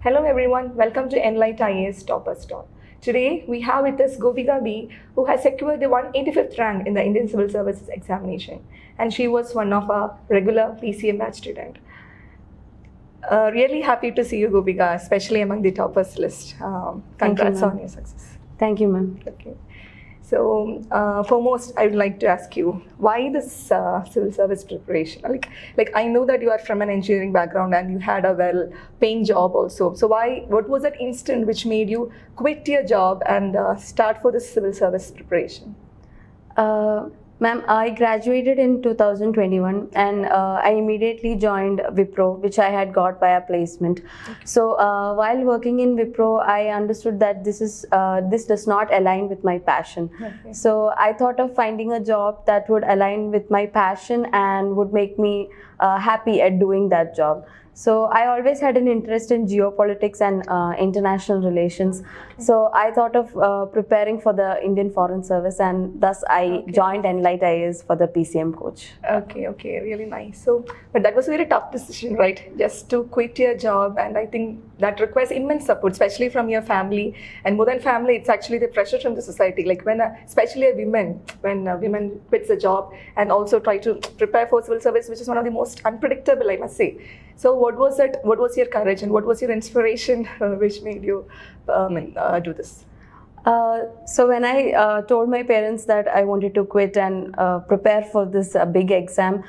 Hello everyone, welcome to ENLITE IAS Topper Talk. Today we have with us Gopika B, who has secured the 185th rank in the Indian Civil Services examination, and she was one of our regular PCM batch student. Really happy to see you, Gopika, especially among the toppers list. Congrats on your success. Thank you, ma'am. Okay. So, foremost, I would like to ask you, why this civil service preparation? Like I know that you are from an engineering background and you had a well-paying job also. So, what was that instant which made you quit your job and start for this civil service preparation? Ma'am, I graduated in 2021 and I immediately joined Wipro, which I had got by a placement. Okay. So while working in Wipro, I understood that this does not align with my passion. Okay. So I thought of finding a job that would align with my passion and would make me happy at doing that job. So I always had an interest in geopolitics and international relations. Okay. So I thought of preparing for the Indian Foreign Service, and thus I joined ENLITE IAS for the PCM coach. Okay, really nice. So, but that was a very tough decision, right? Just to quit your job, and I think that requires immense support, especially from your family. And more than family, it's actually the pressure from the society. Like especially when a woman quits a job and also try to prepare for civil service, which is one of the most unpredictable, I must say. So what was it? What was your courage and what was your inspiration which made you do this? So when I told my parents that I wanted to quit and prepare for this big exam,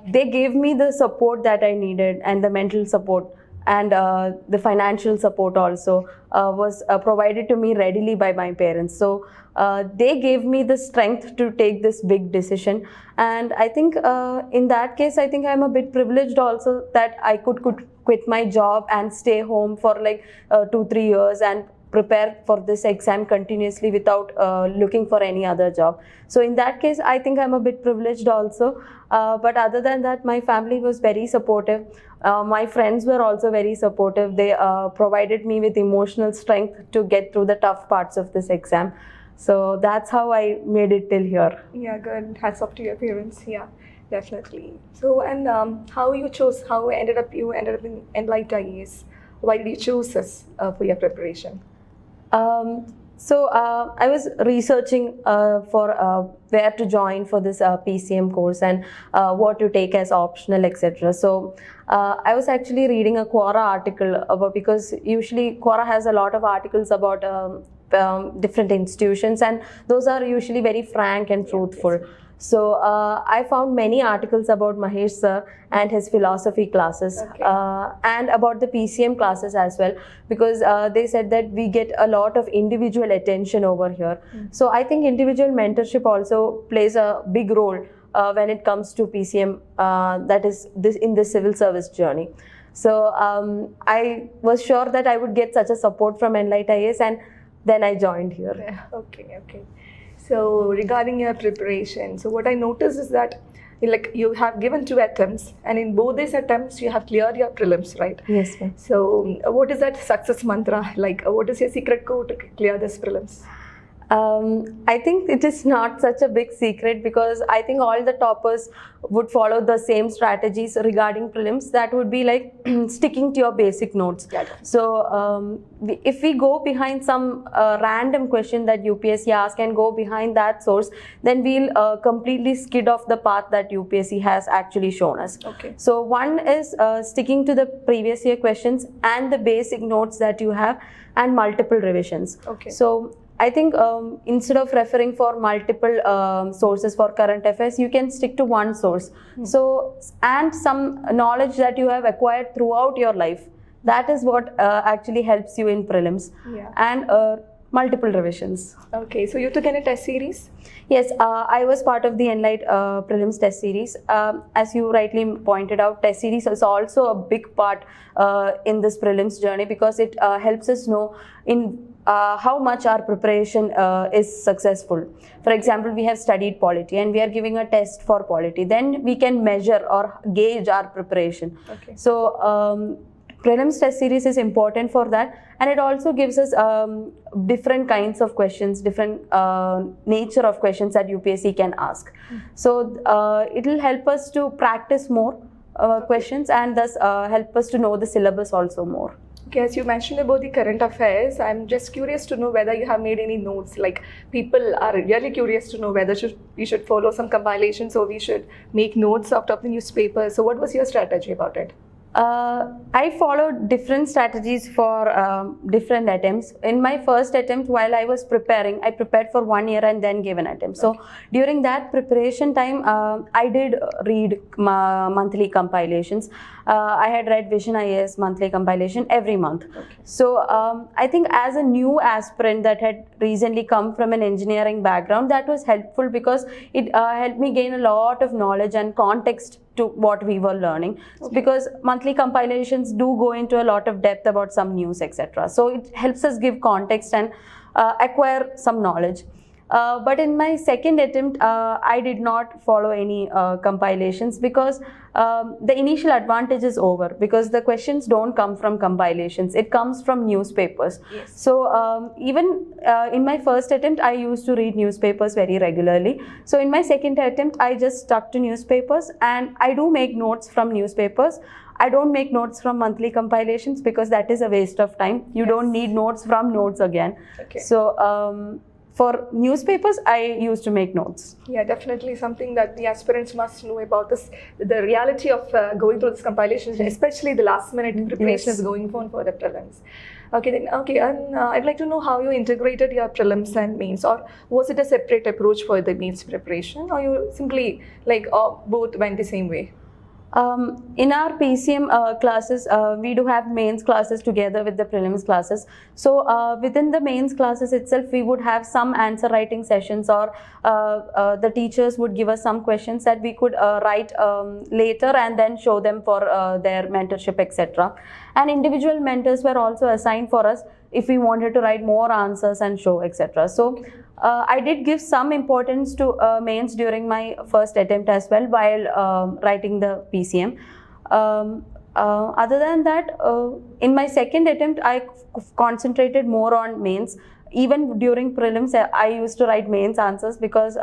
they gave me the support that I needed, and the mental support and the financial support also was provided to me readily by my parents. So they gave me the strength to take this big decision, and I think in that case I think I'm a bit privileged also that I could quit my job and stay home for like 2-3 years and prepare for this exam continuously without looking for any other job. So in that case I think I'm a bit privileged also, but other than that my family was very supportive. My friends were also very supportive. They provided me with emotional strength to get through the tough parts of this exam. So that's how I made it till here. Yeah, good. Hats off to your parents. Yeah, definitely. So, and how you ended up in ENLITE IAS? Why did you choose us for your preparation? So I was researching for where to join for this PCM course and what to take as optional, etc. So I was actually reading a Quora article because usually Quora has a lot of articles about different institutions, and those are usually very frank and truthful. So I found many articles about Mahesh sir and his philosophy classes, and about the PCM classes as well, because they said that we get a lot of individual attention over here. So I think individual mentorship also plays a big role when it comes to PCM, that is in the civil service journey. So I was sure that I would get such a support from ENLITE IAS, and then I joined here. Okay. So regarding your preparation, so what I noticed is that you have given 2 attempts, and in both these attempts you have cleared your prelims, right? Yes, ma'am. So what is that success mantra? What is your secret code to clear this prelims? I think it is not such a big secret, because I think all the toppers would follow the same strategies regarding prelims. That would be like sticking to your basic notes. Yeah. So if we go behind some random question that UPSC asks and go behind that source, then we'll completely skid off the path that UPSC has actually shown us. Okay. So one is sticking to the previous year questions and the basic notes that you have, and multiple revisions. Okay. So I think instead of referring for multiple sources for current affairs, you can stick to one source. So, and some knowledge that you have acquired throughout your life, that is what actually helps you in prelims. Yeah. And multiple revisions. Okay, so you took any test series? Yes, I was part of the ENLITE prelims test series. As you rightly pointed out, test series is also a big part in this prelims journey, because it helps us know in how much our preparation is successful. For example, we have studied polity and we are giving a test for polity. Then we can measure or gauge our preparation. Okay. So prelims test series is important for that, and it also gives us different kinds of questions, different nature of questions that UPSC can ask. So it will help us to practice more questions, and thus help us to know the syllabus also more. Okay, as you mentioned about the current affairs, I'm just curious to know whether you have made any notes. Like, people are really curious to know whether we should follow some compilations or we should make notes out of the newspaper. So what was your strategy about it? I followed different strategies for different attempts. In my first attempt, while I was preparing, I prepared for 1 year and then gave an attempt. So during that preparation time, I did read monthly compilations. I had read Vision IAS monthly compilation every month. So I think as a new aspirant that had recently come from an engineering background, that was helpful because it helped me gain a lot of knowledge and context to what we were learning, because monthly compilations do go into a lot of depth about some news, etc. So it helps us give context and acquire some knowledge. But in my second attempt, I did not follow any compilations because the initial advantage is over, because the questions don't come from compilations, it comes from newspapers. Yes. So even in my first attempt, I used to read newspapers very regularly. So in my second attempt, I just stuck to newspapers, and I do make notes from newspapers. I don't make notes from monthly compilations because that is a waste of time. You don't need notes from notes again. So for newspapers, I used to make notes. Yeah, definitely something that the aspirants must know about this, the reality of going through this compilation, especially the last minute preparation is going on for the prelims. And I'd like to know how you integrated your prelims and mains, or was it a separate approach for the mains preparation, or you simply both went the same way? In our PCM classes, we do have mains classes together with the prelims classes. So within the mains classes itself, we would have some answer writing sessions, or the teachers would give us some questions that we could write later and then show them for their mentorship, etc. And individual mentors were also assigned for us if we wanted to write more answers and show, etc. So I did give some importance to mains during my first attempt as well while writing the PCM. Other than that, in my second attempt, I concentrated more on mains. Even during prelims, I used to write mains answers because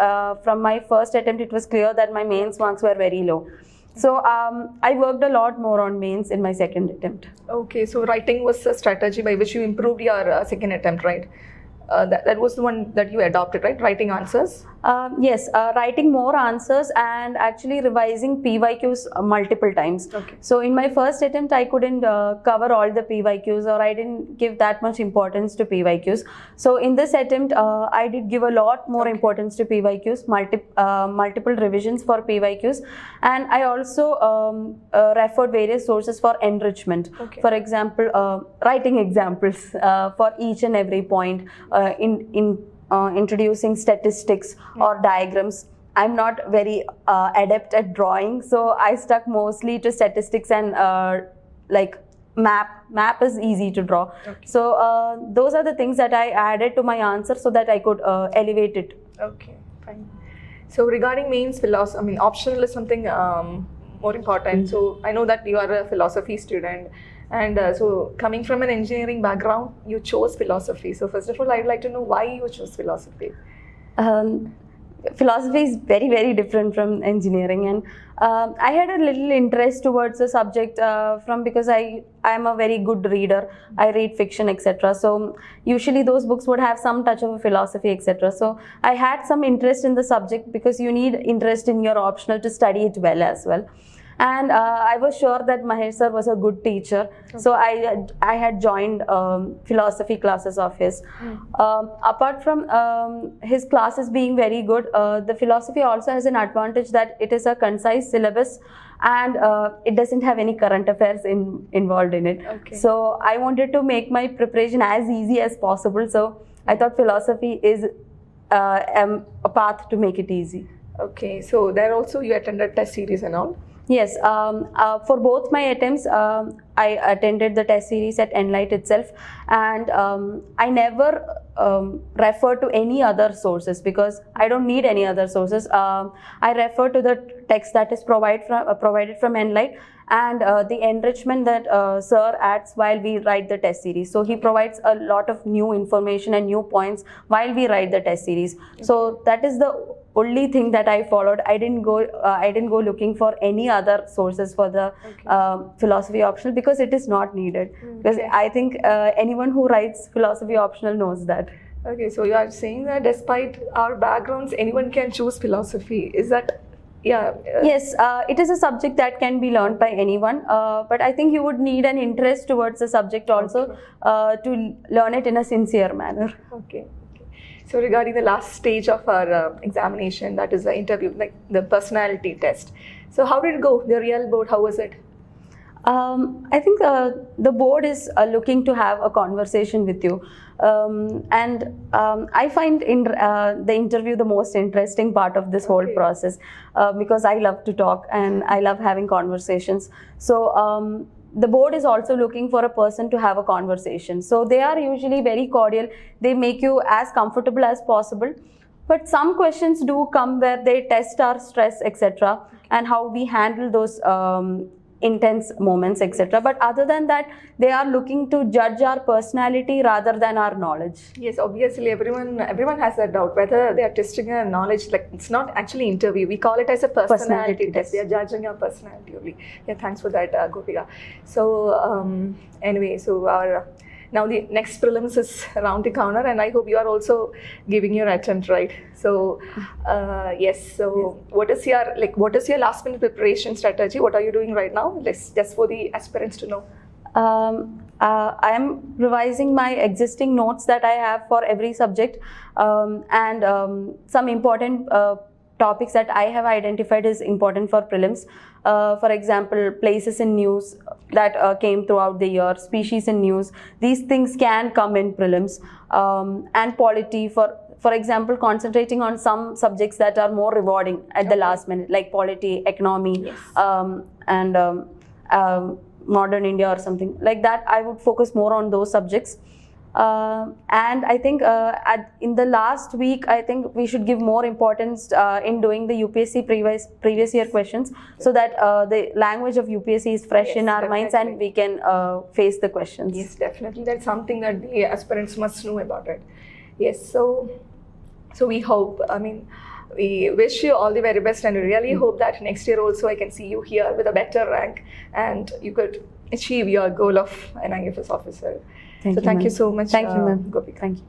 from my first attempt, it was clear that my mains marks were very low. So I worked a lot more on mains in my second attempt. Okay, so writing was a strategy by which you improved your second attempt, right? That was the one that you adopted, right? Writing answers? Yes, writing more answers and actually revising PYQs multiple times. Okay. So in my first attempt, I couldn't cover all the PYQs, or I didn't give that much importance to PYQs. So in this attempt, I did give a lot more importance to PYQs, multiple revisions for PYQs, and I also referred various sources for enrichment. Okay. For example, writing examples for each and every point. Introducing statistics or diagrams. I'm not very adept at drawing, so I stuck mostly to statistics and map is easy to draw. Okay. So those are the things that I added to my answer so that I could elevate it. Okay, fine. So regarding mains philosophy, optional is something more important. So I know that you are a philosophy student. And so coming from an engineering background, you chose philosophy. So first of all, I'd like to know why you chose philosophy. Philosophy is very, very different from engineering, and I had a little interest towards the subject because I am a very good reader. I read fiction, etc. So usually those books would have some touch of philosophy, etc. So I had some interest in the subject because you need interest in your optional to study it well as well. And I was sure that Mahesh sir was a good teacher. Okay. So I had joined philosophy classes of his. Apart from his classes being very good, the philosophy also has an advantage that it is a concise syllabus, and it doesn't have any current affairs involved in it. Okay. So I wanted to make my preparation as easy as possible. So I thought philosophy is a path to make it easy. Okay, so there also you attended test series and all? Yes, for both my attempts, I attended the test series at ENLITE itself, and I never refer to any other sources because I don't need any other sources. I refer to the text that is provided from ENLITE, and the enrichment that sir adds while we write the test series. So he provides a lot of new information and new points while we write the test series. So that is the only thing that I followed. I didn't go looking for any other sources for the philosophy optional, because it is not needed. Because I think anyone who writes philosophy optional knows that. Okay, so you are saying that despite our backgrounds, anyone can choose philosophy. Is that, yeah? Yes, it is a subject that can be learned by anyone, but I think you would need an interest towards the subject also to learn it in a sincere manner. Okay. So regarding the last stage of our examination, that is the interview, like the personality test. So how did it go? The real board, how was it? I think the board is looking to have a conversation with you, and I find the interview the most interesting part of this whole process, because I love to talk and I love having conversations. So the board is also looking for a person to have a conversation. So they are usually very cordial. They make you as comfortable as possible. But some questions do come where they test our stress, etc., and how we handle those intense moments, etc. But other than that, they are looking to judge our personality rather than our knowledge. Yes, obviously everyone has that doubt whether they are testing our knowledge. Like, it's not actually interview. We call it as a personality test. They are judging your personality only. Yeah, thanks for that, Gopika. So anyway, so our now the next prelims is around the corner, and I hope you are also giving your attempt, right? So yes. So what is your last minute preparation strategy? What are you doing right now? Just for the aspirants to know. I am revising my existing notes that I have for every subject, and some important topics that I have identified is important for prelims. For example, places in news that came throughout the year, species in news. These things can come in prelims, and polity. For example, concentrating on some subjects that are more rewarding at the last minute, like polity, economy, and modern India or something like that. I would focus more on those subjects. And I think in the last week, I think we should give more importance in doing the UPSC previous year questions, so that the language of UPSC is fresh in our minds and we can face the questions. Yes, definitely. That's something that the aspirants must know about it. Yes, so we hope, we wish you all the very best, and we really hope that next year also I can see you here with a better rank and you could achieve your goal of an IFS officer. Thank you so much. Thank you, ma'am. Gopika. Thank you.